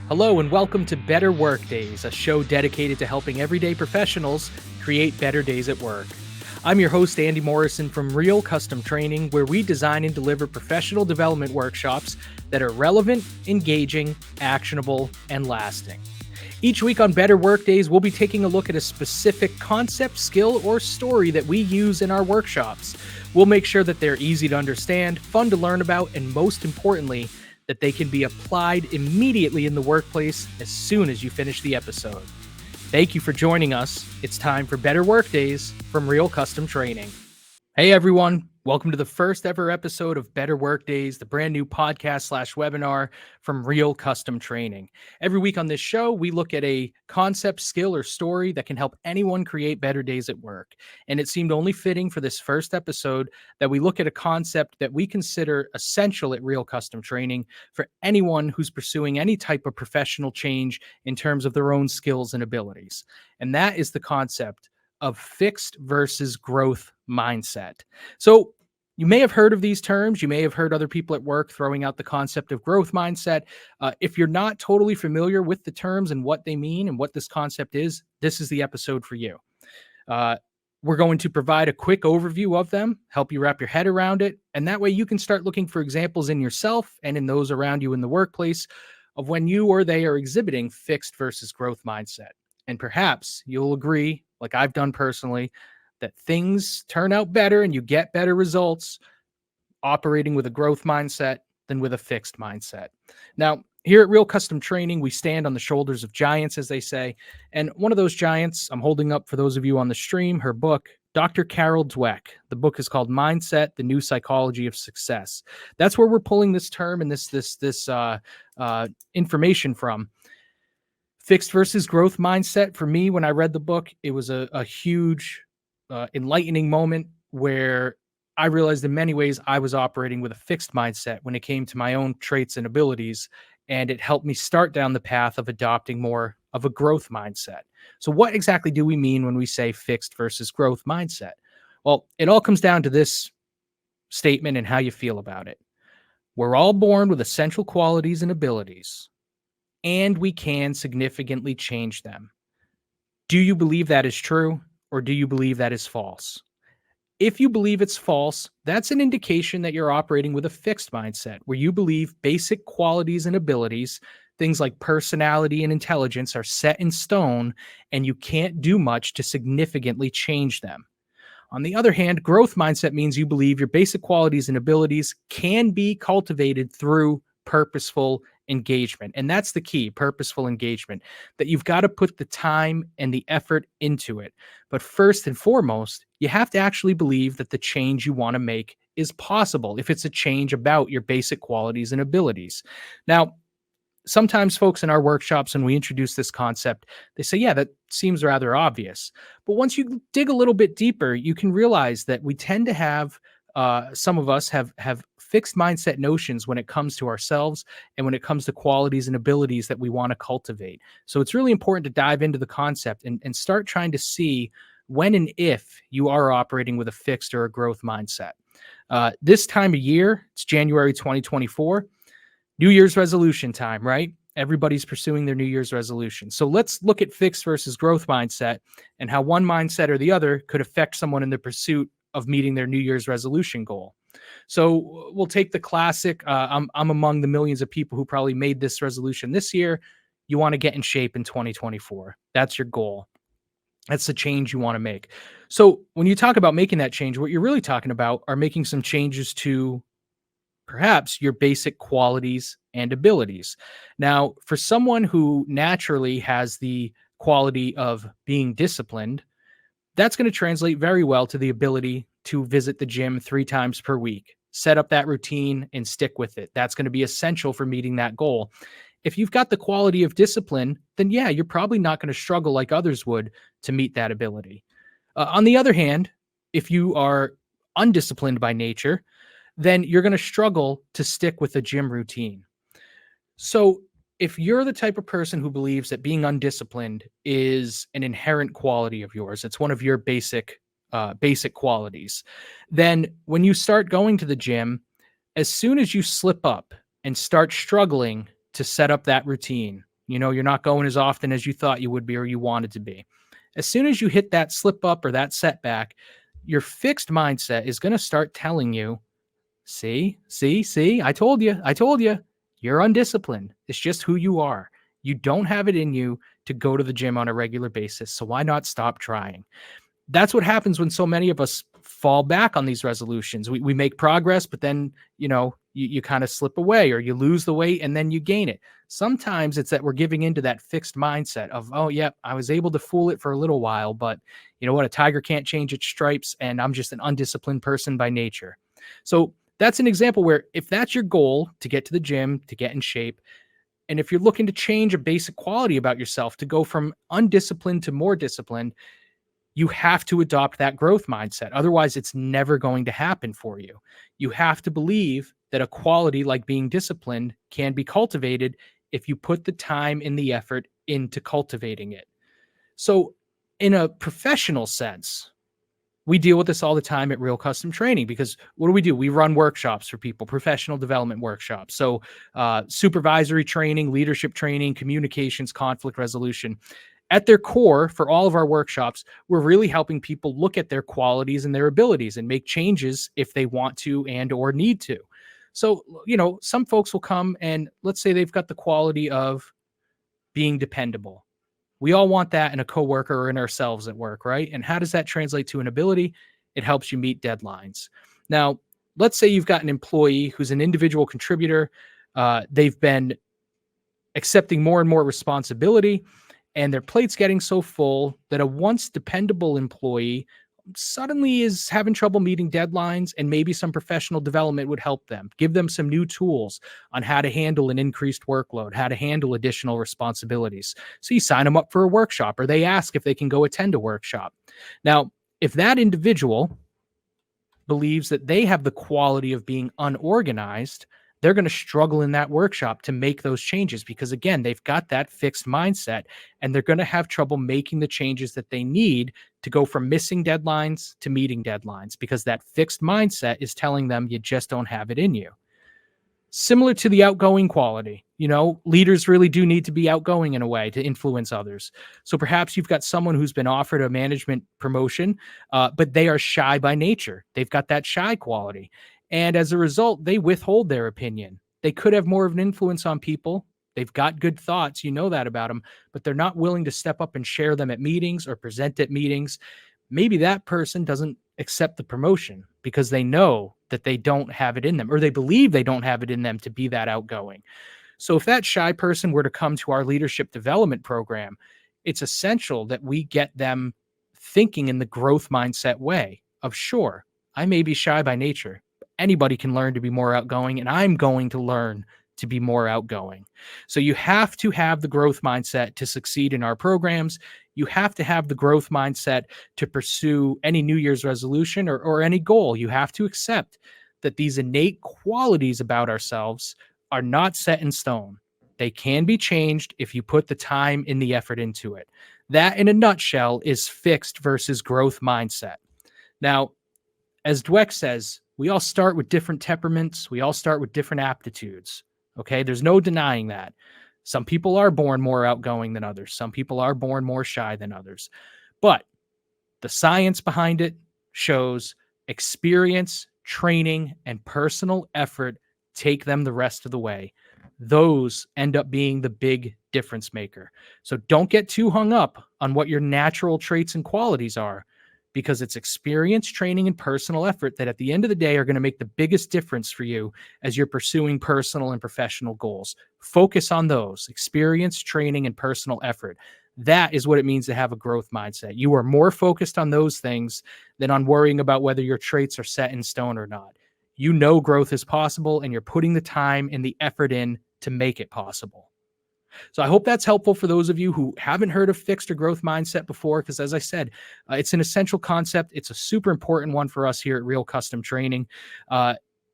Hello and welcome to Better Workdays, a show dedicated to helping everyday professionals create better days at work. I'm your host, Andy Morrison from Real Custom Training, where we design and deliver professional development workshops that are relevant, engaging, actionable, and lasting. Each week on Better Workdays, we'll be taking a look at a specific concept, skill, or story that we use in our workshops. We'll make sure that they're easy to understand, fun to learn about, and most importantly, that they can be applied immediately in the workplace as soon as you finish the episode. Thank you for joining us. It's time for Better Workdays from Real Custom Training. Hey everyone, welcome to the first ever episode of Better Workdays, the brand new podcast/webinar from Real Custom Training. Every week on this show, we look at a concept, skill, or story that can help anyone create better days at work. And it seemed only fitting for this first episode that we look at a concept that we consider essential at Real Custom Training for anyone who's pursuing any type of professional change in terms of their own skills and abilities. And that is the concept of fixed versus growth mindset. So you may have heard of these terms. You may have heard other people at work throwing out the concept of growth mindset. If you're not totally familiar with the terms and what they mean and what this concept is, this is the episode for you. We're going to provide a quick overview of them, help you wrap your head around it, and that way you can start looking for examples in yourself and in those around you in the workplace of when you or they are exhibiting fixed versus growth mindset. And perhaps you'll agree, like I've done personally, that things turn out better and you get better results operating with a growth mindset than with a fixed mindset. Now, here at Real Custom Training, we stand on the shoulders of giants, as they say. And one of those giants, I'm holding up for those of you on the stream, her book, Dr. Carol Dweck. The book is called Mindset, The New Psychology of Success. That's where we're pulling this term and this information from. Fixed versus growth mindset. For me, when I read the book, it was a huge enlightening moment where I realized in many ways I was operating with a fixed mindset when it came to my own traits and abilities. And it helped me start down the path of adopting more of a growth mindset. So what exactly do we mean when we say fixed versus growth mindset? Well, it all comes down to this statement and how you feel about it. We're all born with essential qualities and abilities, and we can significantly change them. Do you believe that is true, or do you believe that is false? If you believe it's false, that's an indication that you're operating with a fixed mindset, where you believe basic qualities and abilities, things like personality and intelligence, are set in stone, and you can't do much to significantly change them. On the other hand, growth mindset means you believe your basic qualities and abilities can be cultivated through purposeful engagement. And that's the key, purposeful engagement, that you've got to put the time and the effort into it. But first and foremost, you have to actually believe that the change you want to make is possible if it's a change about your basic qualities and abilities. Now, sometimes folks in our workshops, when we introduce this concept, they say, yeah, that seems rather obvious. But once you dig a little bit deeper, you can realize that we tend to have some of us have fixed mindset notions when it comes to ourselves and when it comes to qualities and abilities that we want to cultivate. So it's really important to dive into the concept and start trying to see when and if you are operating with a fixed or a growth mindset. This time of year, it's January 2024, New Year's resolution time, right? Everybody's pursuing their New Year's resolution. So let's look at fixed versus growth mindset and how one mindset or the other could affect someone in the pursuit of meeting their New Year's resolution goal. So we'll take the classic, I'm among the millions of people who probably made this resolution this year. You want to get in shape in 2024. That's your goal. That's the change you want to make. So when you talk about making that change, what you're really talking about are making some changes to perhaps your basic qualities and abilities. Now, for someone who naturally has the quality of being disciplined, that's going to translate very well to the ability to visit the gym 3 times per week, set up that routine and stick with it. That's going to be essential for meeting that goal. If you've got the quality of discipline, then yeah, you're probably not going to struggle like others would to meet that ability. On the other hand, if you are undisciplined by nature, then you're going to struggle to stick with a gym routine. So if you're the type of person who believes that being undisciplined is an inherent quality of yours, it's one of your basic qualities, then when you start going to the gym, as soon as you slip up and start struggling to set up that routine, You're not going as often as you thought you would be or you wanted to be. As soon as you hit that slip up or that setback, your fixed mindset is going to start telling you, see, I told you, you're undisciplined. It's just who you are. You don't have it in you to go to the gym on a regular basis. So why not stop trying? That's what happens when so many of us fall back on these resolutions. We make progress, but then, you kind of slip away or you lose the weight and then you gain it. Sometimes it's that we're giving into that fixed mindset of, oh, yeah, I was able to fool it for a little while, but you know what? A tiger can't change its stripes, and I'm just an undisciplined person by nature. So that's an example where if that's your goal to get to the gym, to get in shape, and if you're looking to change a basic quality about yourself to go from undisciplined to more disciplined, you have to adopt that growth mindset. Otherwise, it's never going to happen for you. You have to believe that a quality like being disciplined can be cultivated if you put the time and the effort into cultivating it. So, in a professional sense, we deal with this all the time at Real Custom Training because what do? We run workshops for people, professional development workshops. So, supervisory training, leadership training, communications, conflict resolution. At their core, for all of our workshops, we're really helping people look at their qualities and their abilities and make changes if they want to and or need to. So, some folks will come and let's say they've got the quality of being dependable. We all want that in a coworker or in ourselves at work, right? And how does that translate to an ability? It helps you meet deadlines. Now, let's say you've got an employee who's an individual contributor. They've been accepting more and more responsibility, and their plate's getting so full that a once dependable employee suddenly is having trouble meeting deadlines, and maybe some professional development would help them, give them some new tools on how to handle an increased workload, how to handle additional responsibilities. So you sign them up for a workshop, or they ask if they can go attend a workshop. Now, if that individual believes that they have the quality of being unorganized, they're going to struggle in that workshop to make those changes because, again, they've got that fixed mindset and they're going to have trouble making the changes that they need to go from missing deadlines to meeting deadlines because that fixed mindset is telling them you just don't have it in you. Similar to the outgoing quality, leaders really do need to be outgoing in a way to influence others. So perhaps you've got someone who's been offered a management promotion, but they are shy by nature. They've got that shy quality. And as a result, they withhold their opinion. They could have more of an influence on people. They've got good thoughts, you know that about them, but they're not willing to step up and share them at meetings or present at meetings. Maybe that person doesn't accept the promotion because they know that they don't have it in them, or they believe they don't have it in them to be that outgoing. So if that shy person were to come to our leadership development program, it's essential that we get them thinking in the growth mindset way of, sure, I may be shy by nature. Anybody can learn to be more outgoing, and I'm going to learn to be more outgoing. So you have to have the growth mindset to succeed in our programs. You have to have the growth mindset to pursue any New Year's resolution or any goal. You have to accept that these innate qualities about ourselves are not set in stone. They can be changed if you put the time and the effort into it. That, in a nutshell, is fixed versus growth mindset. Now, as Dweck says, we all start with different temperaments. We all start with different aptitudes. Okay, there's no denying that. Some people are born more outgoing than others. Some people are born more shy than others. But the science behind it shows experience, training, and personal effort take them the rest of the way. Those end up being the big difference maker. So don't get too hung up on what your natural traits and qualities are, because it's experience, training, and personal effort that at the end of the day are going to make the biggest difference for you as you're pursuing personal and professional goals. Focus on those: experience, training, and personal effort. That is what it means to have a growth mindset. You are more focused on those things than on worrying about whether your traits are set in stone or not. You know growth is possible, and you're putting the time and the effort in to make it possible. So I hope that's helpful for those of you who haven't heard of fixed or growth mindset before, because as I said, it's an essential concept. It's a super important one for us here at Real Custom Training.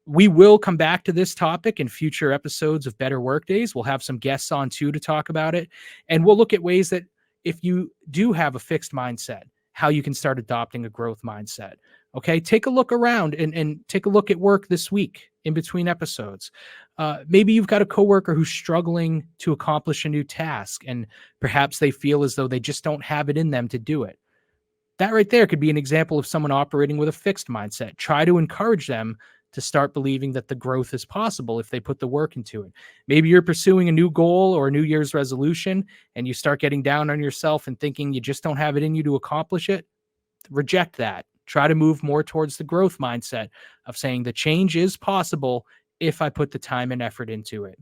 We will come back to this topic in future episodes of Better Workdays. We'll have some guests on too to talk about it. And we'll look at ways that if you do have a fixed mindset, how you can start adopting a growth mindset. Okay, take a look around and take a look at work this week in between episodes. Maybe you've got a coworker who's struggling to accomplish a new task, and perhaps they feel as though they just don't have it in them to do it. That right there could be an example of someone operating with a fixed mindset. Try to encourage them to start believing that the growth is possible if they put the work into it. Maybe you're pursuing a new goal or a New Year's resolution, and you start getting down on yourself and thinking you just don't have it in you to accomplish it. Reject that. Try to move more towards the growth mindset of saying the change is possible if I put the time and effort into it.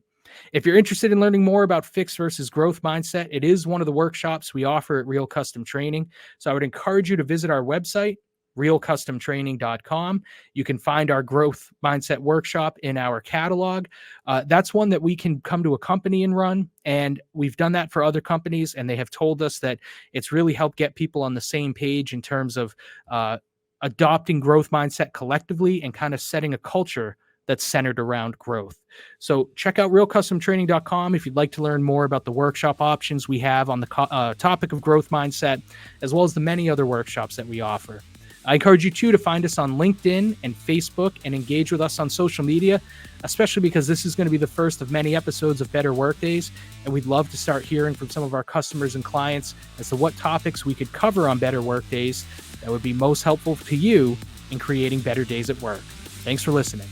If you're interested in learning more about fixed versus growth mindset, it is one of the workshops we offer at Real Custom Training. So I would encourage you to visit our website, realcustomtraining.com. You can find our growth mindset workshop in our catalog. That's one that we can come to a company and run. And we've done that for other companies, and they have told us that it's really helped get people on the same page in terms of adopting growth mindset collectively and kind of setting a culture that's centered around growth. So check out realcustomtraining.com if you'd like to learn more about the workshop options we have on the topic of growth mindset, as well as the many other workshops that we offer. I encourage you too to find us on LinkedIn and Facebook and engage with us on social media, especially because this is going to be the first of many episodes of Better Workdays, and we'd love to start hearing from some of our customers and clients as to what topics we could cover on Better Workdays that would be most helpful to you in creating better days at work. Thanks for listening.